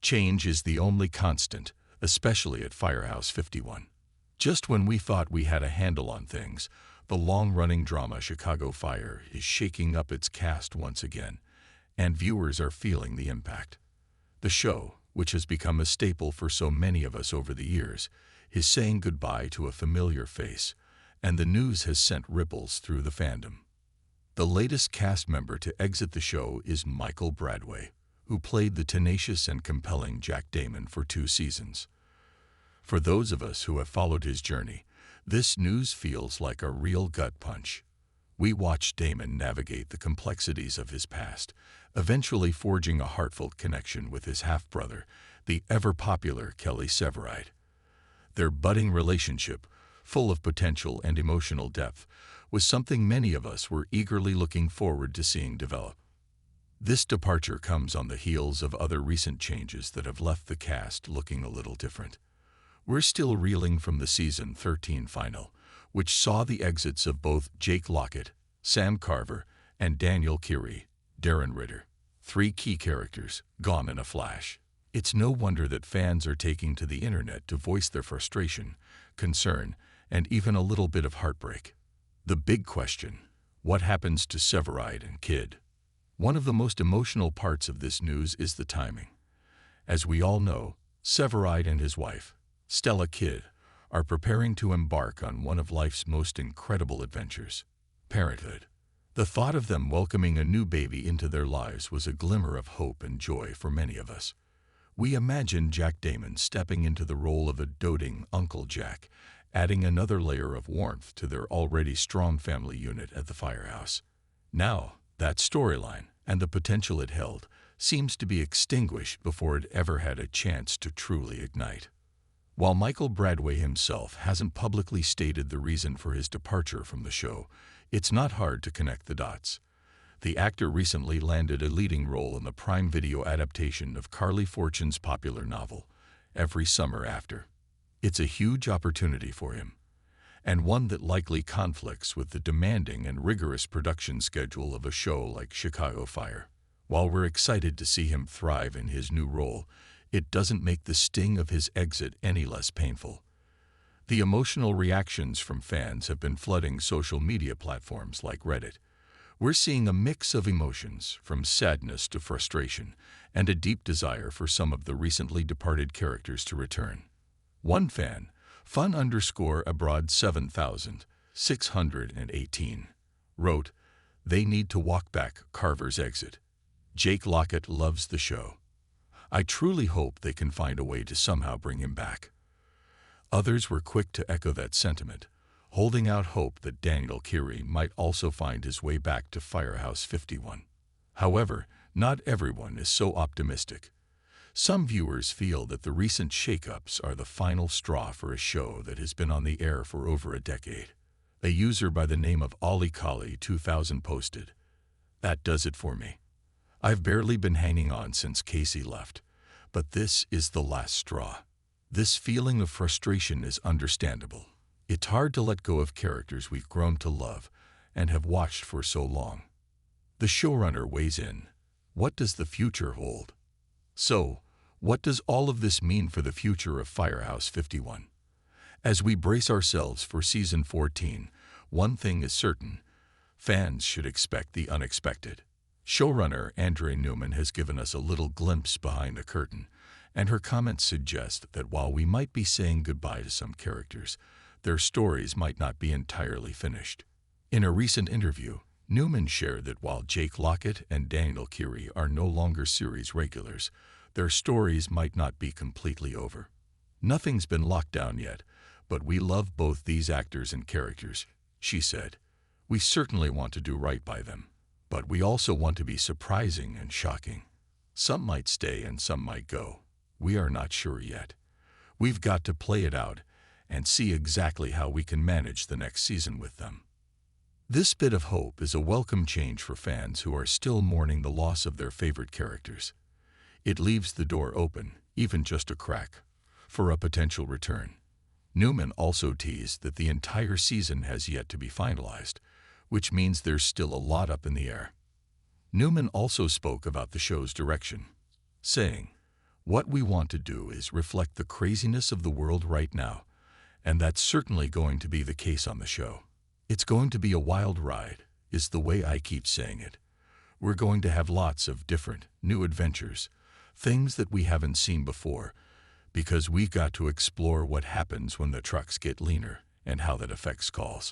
Change is the only constant, especially at Firehouse 51. Just when we thought we had a handle on things, the long-running drama Chicago Fire is shaking up its cast once again, and viewers are feeling the impact. The show, which has become a staple for so many of us over the years, is saying goodbye to a familiar face, and the news has sent ripples through the fandom. The latest cast member to exit the show is Michael Bradway, who played the tenacious and compelling Jack Damon for 2 seasons. For those of us who have followed his journey, this news feels like a real gut punch. We watched Damon navigate the complexities of his past, eventually forging a heartfelt connection with his half-brother, the ever-popular Kelly Severide. Their budding relationship, full of potential and emotional depth, was something many of us were eagerly looking forward to seeing develop. This departure comes on the heels of other recent changes that have left the cast looking a little different. We're still reeling from the season 13 final, which saw the exits of both Jake Lockett, Sam Carver, and Daniel Keary, Darren Ritter, 3 key characters, gone in a flash. It's no wonder that fans are taking to the internet to voice their frustration, concern, and even a little bit of heartbreak. The big question: what happens to Severide and Kid? One of the most emotional parts of this news is the timing. As we all know, Severide and his wife, Stella Kidd, are preparing to embark on one of life's most incredible adventures: parenthood. The thought of them welcoming a new baby into their lives was a glimmer of hope and joy for many of us. We imagined Jack Damon stepping into the role of a doting Uncle Jack, adding another layer of warmth to their already strong family unit at the Firehouse. Now, that storyline, and the potential it held, seems to be extinguished before it ever had a chance to truly ignite. While Michael Bradway himself hasn't publicly stated the reason for his departure from the show, it's not hard to connect the dots. The actor recently landed a leading role in the Prime Video adaptation of Carly Fortune's popular novel, Every Summer After. It's a huge opportunity for him, and one that likely conflicts with the demanding and rigorous production schedule of a show like Chicago Fire. While we're excited to see him thrive in his new role, it doesn't make the sting of his exit any less painful. The emotional reactions from fans have been flooding social media platforms like Reddit. We're seeing a mix of emotions, from sadness to frustration, and a deep desire for some of the recently departed characters to return. One fan, fun_abroad 7618, wrote, "They need to walk back Carver's exit. Jake Lockett loves the show. I truly hope they can find a way to somehow bring him back." Others were quick to echo that sentiment, holding out hope that Daniel Keary might also find his way back to Firehouse 51. However, not everyone is so optimistic. Some viewers feel that the recent shakeups are the final straw for a show that has been on the air for over a decade. A user by the name of OllieCollie2000 posted, "That does it for me. I've barely been hanging on since Casey left, but this is the last straw." This feeling of frustration is understandable. It's hard to let go of characters we've grown to love and have watched for so long. The showrunner weighs in. What does the future hold? So, what does all of this mean for the future of Firehouse 51? As we brace ourselves for Season 14, one thing is certain: fans should expect the unexpected. Showrunner Andre Newman has given us a little glimpse behind the curtain, and her comments suggest that while we might be saying goodbye to some characters, their stories might not be entirely finished. In a recent interview, Newman shared that while Jake Lockett and Daniel Keary are no longer series regulars, their stories might not be completely over. "Nothing's been locked down yet, but we love both these actors and characters," she said. "We certainly want to do right by them, but we also want to be surprising and shocking. Some might stay and some might go. We are not sure yet. We've got to play it out and see exactly how we can manage the next season with them." This bit of hope is a welcome change for fans who are still mourning the loss of their favorite characters. It leaves the door open, even just a crack, for a potential return. Newman also teased that the entire season has yet to be finalized, which means there's still a lot up in the air. Newman also spoke about the show's direction, saying, What we want to do is reflect the craziness of the world right now, and that's certainly going to be the case on the show. It's going to be a wild ride, is the way I keep saying it. We're going to have lots of different, new adventures, things that we haven't seen before, because we've got to explore what happens when the trucks get leaner and how that affects calls.